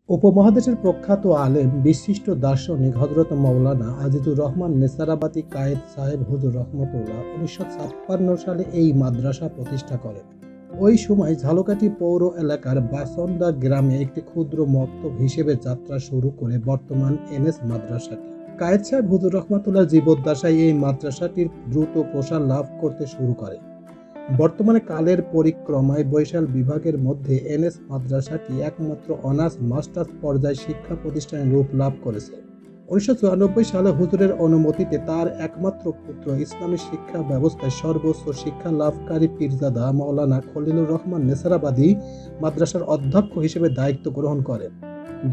উপমহাদেশের প্রখ্যাত আলেম বিশিষ্ট দার্শনিক হযরত মাওলানা আজিজুর রহমান নেসারাবাদী কায়েদ সাহেব হুজুর রহমতুল্লাহ ১৯৫৬ সালে এই মাদ্রাসা প্রতিষ্ঠা করেন। ওই সময় ঝালকাঠি পৌর এলাকার বাসন্দা গ্রামে একটি ক্ষুদ্র মক্তব হিসেবে যাত্রা শুরু করে বর্তমান এনএস মাদ্রাসাটি। কায়েদ সাহেব হুজুর রহমতুল্লাহ জীবদ্দশায় এই মাদ্রাসাটির দ্রুত প্রসার লাভ করতে শুরু করে। বর্তমানে কালের পরিক্রমায় বরিশাল বিভাগের মধ্যে এনএস মাদ্রাসাটি একমাত্র অনার্স মাস্টার্স পর্যায়ে শিক্ষা প্রতিষ্ঠানে রূপ লাভ করেছে। ১৯৯৪ সালে হুজুরের অনুমতিতে তার একমাত্র পুত্র ইসলামী শিক্ষা ব্যবস্থায় সর্বোচ্চ শিক্ষা লাভকারী পীরজাদা মাওলানা খলিলুর রহমান নেসারাবাদী মাদ্রাসার অধ্যক্ষ হিসেবে দায়িত্ব গ্রহণ করেন।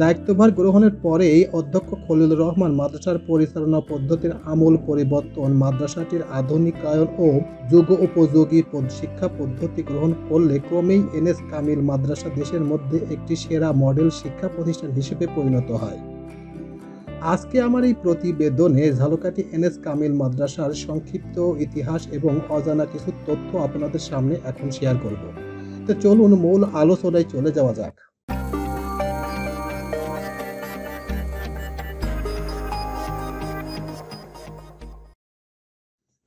দায়িত্বভার গ্রহণের পরেই অধ্যক্ষ খলিলুর রহমান মাদ্রাসার পরিচালনা পদ্ধতির আমূল পরিবর্তন, মাদ্রাসাটির আধুনিকায়ন ও যুগোপযোগী শিক্ষা পদ্ধতি গ্রহণ করলে ক্রমেই এনএস কামিল মাদ্রাসা দেশের মধ্যে একটি সেরা মডেল শিক্ষা প্রতিষ্ঠান হিসেবে পরিণত হয়। আজকে আমার এই প্রতিবেদনে ঝালকাঠি এনএস কামিল মাদ্রাসার সংক্ষিপ্ত ইতিহাস এবং অজানা কিছু তথ্য আপনাদের সামনে এখন শেয়ার করব। তো চলুন মূল আলোচনায় চলে যাওয়া যাক।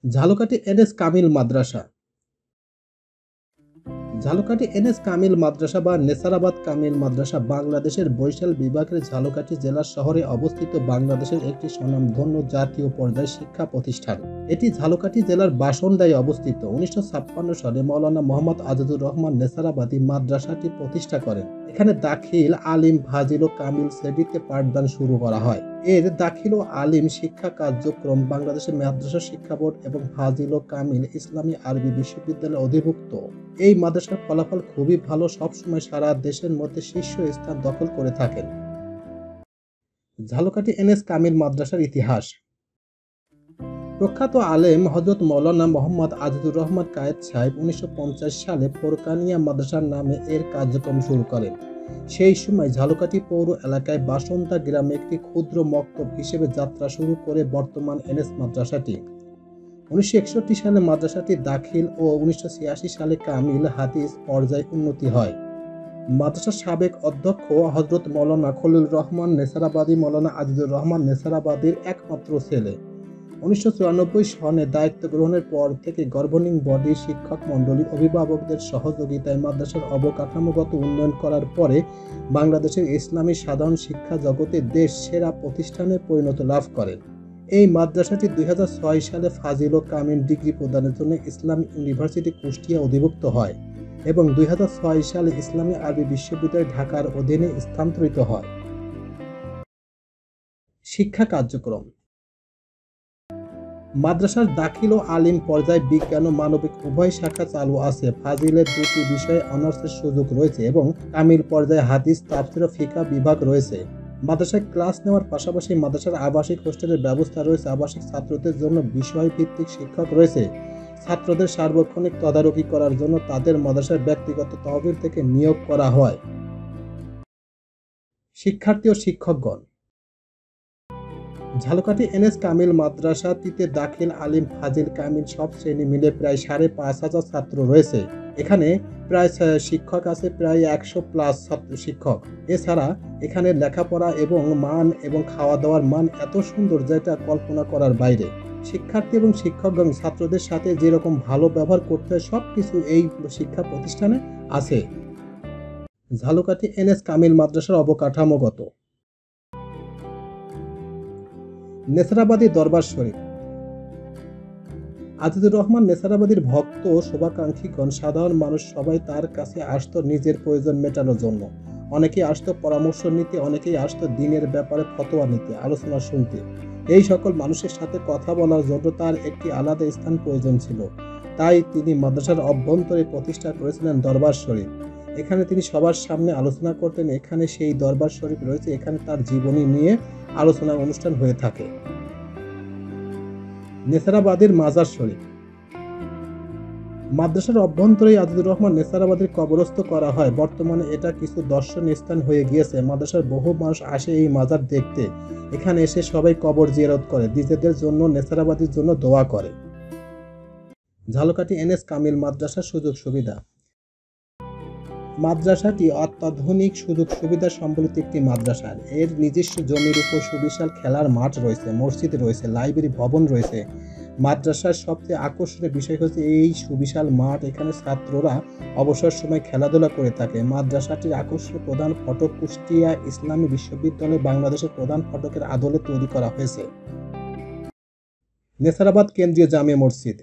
ঝালকাঠি এনএস কামিল মাদ্রাসা। ঝালকাঠি এনএস কামিল মাদ্রাসা বা নেসারাবাদ কামিল মাদ্রাসা বাংলাদেশের বরিশাল বিভাগের ঝালকাঠি জেলা শহরে অবস্থিত বাংলাদেশের একটি স্বনামধন্য জাতীয় পর্যায়ের শিক্ষা প্রতিষ্ঠান। এটি ঝালকাঠি জেলার বাসন্দায় অবস্থিত। ১৯৫৬ সালে মাওলানা মোহাম্মদ আজিজুর রহমান নেসারাবাদী মাদ্রাসাটি প্রতিষ্ঠা করেন। এখানে দাখিল, আলিম, ফাজিল ও কামিল শ্রেণীতে পাঠদান শুরু করা হয়। এর দাখিল ও আলিম শিক্ষা কার্যক্রম বাংলাদেশের মাদ্রাসা শিক্ষা বোর্ড এবং ফাজিল ও কামিল ইসলামী আরবি বিশ্ববিদ্যালয়ের অধিভুক্ত। এই মাদ্রাসার ফলাফল খুবই ভালো, সবসময় সারা দেশের মধ্যে শীর্ষ স্থান দখল করে থাকেন। ঝালকাঠি এনএস কামিল মাদ্রাসার ইতিহাস। প্রখ্যাত আলেম হযরত মাওলানা মোহাম্মদ আজিজুর রহমান কায়েদ সাহেব ১৯৫০ সালে ফোরকানিয়া মাদ্রাসার নামে এর কার্যক্রম শুরু করেন। সেই সময় ঝালকাঠি পৌর এলাকায় বাসন্দা গ্রামে একটি ক্ষুদ্র মক্তব হিসেবে যাত্রা শুরু করে বর্তমান এনএস মাদ্রাসাটি। ১৯৬১ সালে মাদ্রাসাটি দাখিল ও ১৯৮৬ সালে কামিল হাদিস পর্যায়ে উন্নতি হয়। মাদ্রাসার সাবেক অধ্যক্ষ হযরত মাওলানা খলিলুর রহমান নেসারাবাদী মাওলানা আজিজুর রহমান নেসারাবাদীর একমাত্র ছেলে। ১৯৯৪ সনে দায়িত্ব গ্রহণের পর থেকে গভর্নিং বডির শিক্ষক মণ্ডলী অভিভাবকদের সহযোগিতায় মাদ্রাসার অবকাঠামোগত উন্নয়ন করার পরে বাংলাদেশের ইসলামী সাধারণ শিক্ষা জগতে দেশ সেরা প্রতিষ্ঠানে পরিণত লাভ করে। এই মাদ্রাসাটি ২০০৬ সালে ফাজিল ও কামিল ডিগ্রি প্রদানের জন্য ইসলামী ইউনিভার্সিটি কুষ্টিয়া অধিভুক্ত হয় এবং ২০০৬ সালে ইসলামী আরবি বিশ্ববিদ্যালয় ঢাকার অধীনে স্থানান্তরিত হয়। শিক্ষা কার্যক্রম। মাদ্রাসার দাখিল ও আলিম পর্যায়ে বিজ্ঞান ও মানবিক উভয় শাখা চালু আছে। ফাজিলের ২টি বিষয়ে অনার্সের সুযোগ রয়েছে এবং কামিল পর্যায়ে হাদিস, তাফসীর ও ফিকহ বিভাগ রয়েছে। মাদ্রাসায় ক্লাস নেওয়ার পাশাপাশি মাদ্রাসার আবাসিক হোস্টেলের ব্যবস্থা রয়েছে। আবাসিক ছাত্রদের জন্য বিষয়ভিত্তিক শিক্ষক রয়েছে। ছাত্রদের সার্বক্ষণিক তদারকি করার জন্য তাদের মাদ্রাসার ব্যক্তিগত তহবিল থেকে নিয়োগ করা হয়। শিক্ষার্থী ও শিক্ষকগণ। ঝালকাঠি এনএস কামিল মাদ্রাসাটিতে দাখিল, আলিম, ফাজিল, কামিল সব শ্রেণী মিলে প্রায় ৫,৫০০ ছাত্র রয়েছে। এখানে প্রায় শিক্ষক আছে প্রায় ১০০+ শিক্ষক। এছাড়া এখানে লেখাপড়া এবং মান এবং খাওয়া দাওয়ার মান এত সুন্দর যেটা কল্পনা করার বাইরে। শিক্ষার্থী এবং শিক্ষকগণ ছাত্রদের সাথে যেরকম ভালো ব্যবহার করতে হয় সবকিছু এই শিক্ষা প্রতিষ্ঠানে আছে। ঝালকাঠি এনএস কামিল মাদ্রাসার অবকাঠামোগত। নেসারাবাদী দরবার শরীফ। আজিজুর রহমান নেসারাবাদীর ভক্ত ও শুভাকাঙ্ক্ষীগণ, সাধারণ মানুষ সবাই তার কাছে আসতো নিজের প্রয়োজন মেটানোর জন্য। অনেকেই আসতো পরামর্শ নিতে, অনেকেই আসতো দিনের ব্যাপারে ফতোয়া নিতে, আলোচনা শুনতে। এই সকল মানুষের সাথে কথা বলার জন্য তার একটি আলাদা স্থান প্রয়োজন ছিল। তাই তিনি মাদ্রাসার অভ্যন্তরে প্রতিষ্ঠা করেছিলেন দরবার শরীফ। এখানে তিনি সবার সামনে আলোচনা করতেন। এখানে সেই দরবার শরীফ রয়েছে। এখানে তার জীবনী নিয়ে আলোচনা অনুষ্ঠান হয়ে থাকে। নেসারাবাদের মাজার শরীফ। মাদ্রাসার অভ্যন্তরেই আজিজুর রহমান নেসারাবাদের কবরস্থ করা হয়। বর্তমানে এটা কিছু দর্শনীয় স্থান হয়ে গিয়েছে। মাদ্রাসার বহু মানুষ আসে এই মাজার দেখতে। এখানে এসে সবাই কবর জিয়ারত করে, নিজেদের জন্য, নেসারাবাদীর জন্য দোয়া করে। ঝালকাঠি এনএস কামিল মাদ্রাসার সুযোগ সুবিধা। মাদ্রাসাটি অত্যাধুনিক সুযোগ সুবিধা সম্বলিত একটি মাদ্রাসা। এর নিজস্ব জমির উপর সুবিশাল খেলার মাঠ রয়েছে, মসজিদ রয়েছে, লাইব্রেরি ভবন রয়েছে। মাদ্রাসার সবচেয়ে আকর্ষণীয় বিষয় হচ্ছে এই সুবিশাল মাঠ। এখানে ছাত্ররা অবসর সময় খেলাধুলা করে থাকে। মাদ্রাসাটির আকর্ষণীয় প্রধান ফটক কুষ্টিয়া ইসলামী বিশ্ববিদ্যালয় বাংলাদেশের প্রধান ফটকের আদলে তৈরি করা হয়েছে। নেসারাবাদ কেন্দ্রীয় জামে মসজিদ।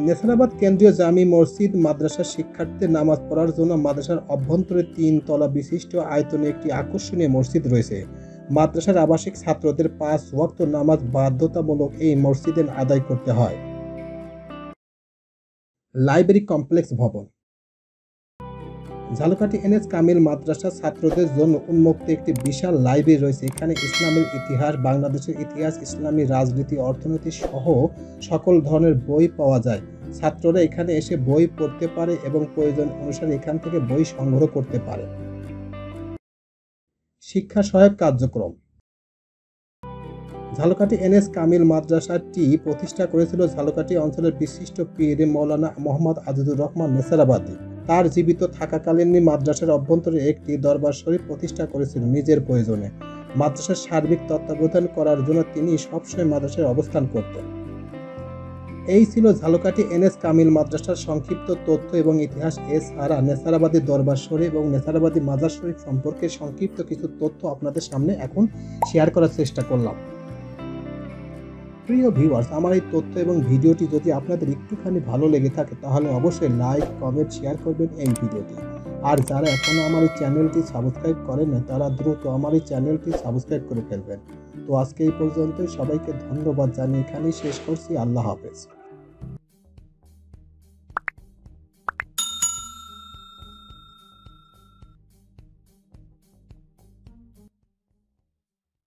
নেসারাবাদ কেন্দ্রীয় জামি মসজিদ মাদ্রাসার শিক্ষার্থীদের নামাজ পড়ার জন্য মাদ্রাসার অভ্যন্তরে 3 তলা বিশিষ্ট আয়তনে একটি আকর্ষণীয় মসজিদ রয়েছে। মাদ্রাসার আবাসিক ছাত্রদের 5 ওয়াক্ত নামাজ বাধ্যতামূলক এই মসজিদে আদায় করতে হয়। লাইব্রেরি কমপ্লেক্স ভবন। ঝালকাঠি এনএস কামিল মাদ্রাসা ছাত্রদের জন্য উন্মুক্ত একটি বিশাল লাইব্রেরি রয়েছে। এখানে ইসলামের ইতিহাস, বাংলাদেশের ইতিহাস, ইসলামী রাজনীতি, অর্থনীতি সহ সকল ধরনের বই পাওয়া যায়। ছাত্ররা এখানে এসে বই পড়তে পারে এবং প্রয়োজন অনুসারে এখান থেকে বই সংগ্রহ করতে পারে। শিক্ষা সহায়ক কার্যক্রম। ঝালকাঠি এনএস কামিল মাদ্রাসাটি প্রতিষ্ঠা করেছিল ঝালকাঠি অঞ্চলের বিশিষ্ট পীর মৌলানা মোহাম্মদ আজিজুর রহমান নেসারাবাদী। তার জীবিত থাকাকালীন মাদ্রাসার অভ্যন্তরে একটি দরবার শরীফ প্রতিষ্ঠা করেছিলেন নিজের প্রয়োজনে। মাদ্রাসার সার্বিক তত্ত্বাবধান করার জন্য তিনি সবসময় মাদ্রাসায় অবস্থান করতেন। এই ছিল ঝালকাঠি এনএস কামিল মাদ্রাসার সংক্ষিপ্ত তথ্য এবং ইতিহাস। এছাড়া নেসারাবাদী দরবার শরীফ এবং নেসারাবাদী মাজার শরীফ সম্পর্কে সংক্ষিপ্ত কিছু তথ্য আপনাদের সামনে এখন শেয়ার করার চেষ্টা করলাম। প্রিয় ভিউয়ার্স, আমার এই তথ্য এবং ভিডিওটি যদি আপনাদের একটুখানি ভালো লেগে থাকে তাহলে অবশ্যই লাইক, কমেন্ট, শেয়ার করবেন এই ভিডিওটি। আর যারা এখনো আমার এই চ্যানেলটি সাবস্ক্রাইব করেন না তারা দ্রুত আমার এই চ্যানেলটি সাবস্ক্রাইব করে ফেলবেন। তো আজকে এই পর্যন্তই, সবাইকে ধন্যবাদ জানিয়ে এখানেই শেষ করছি। আল্লাহ হাফেজ।